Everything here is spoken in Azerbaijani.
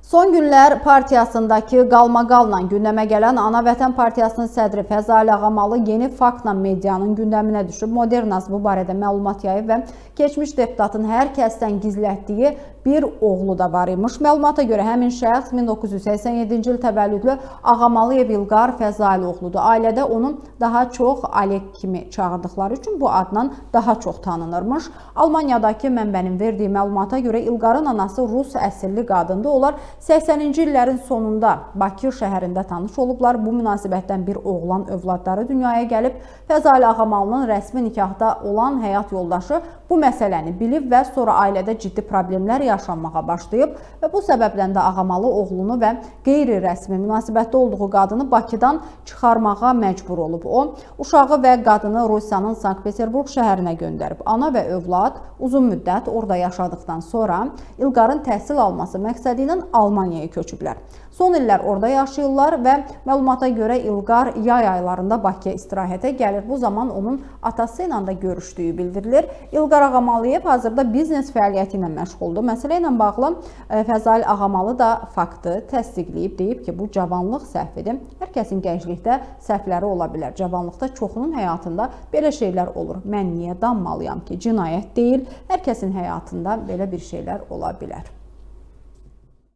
Son günlər partiyasındakı qalmaqalla gündəmə gələn Ana Vətən Partiyasının sədri Fəzail Ağamalı yeni faktla medianın gündəminə düşüb. Modernaz bu barədə məlumat yayıb və keçmiş deputatın hər kəsdən gizlətdiyi bir oğlu da var imiş. Məlumata görə həmin şəxs 1987-ci il təvəllüdlü Ağamalıyev İlqar Fəzail oğludur. Ailədə onun daha çox Alek kimi çağırdıqları üçün bu adla daha çox tanınırmış. Almaniyadakı mənbənin verdiyi məlumata görə İlqarın anası Rus əsilli qadındır. Onlar 80-ci illərin sonunda Bakı şəhərində tanış olublar. Bu münasibətdən bir oğlan övladları dünyaya gəlib. Fəzail Ağamalının rəsmi nikahda olan həyat yoldaşı bu məsələni bilib və sonra ailədə ciddi problemlər yaşanmağa başlayıb və bu səbəbdən də Ağamalı oğlunu və qeyri-rəsmi münasibətdə olduğu qadını Bakıdan çıxarmağa məcbur olub. O, uşağı və qadını Rusiyanın Sankt-Peterburq şəhərinə göndərib. Ana və övlad uzun müddət orada yaşadıktan sonra İlqarın təhsil alması məqsədi ilə Almaniyaya köçüblər. Son illər orada yaşayırlar və məlumata görə İlqar yay aylarında Bakıya istirahətə gəlir. Bu zaman onun atası ilə də görüşdüyü bildirilir. İlqar Ağamalıyev hazırda biznes fəaliyyəti ilə məşğuldur. Məsələ ilə bağlı Fəzail Ağamalı da faktı təsdiqləyib, deyib ki, bu cavanlıq səhvidir. Hər kəsin gənclikdə səhvləri ola bilər. Cavanlıqda çoxunun həyatında belə şeylər olur. Mən niyə danmalıyam ki, cinayət deyil. Hər kəsin həyatında belə bir şeylər ola bilər.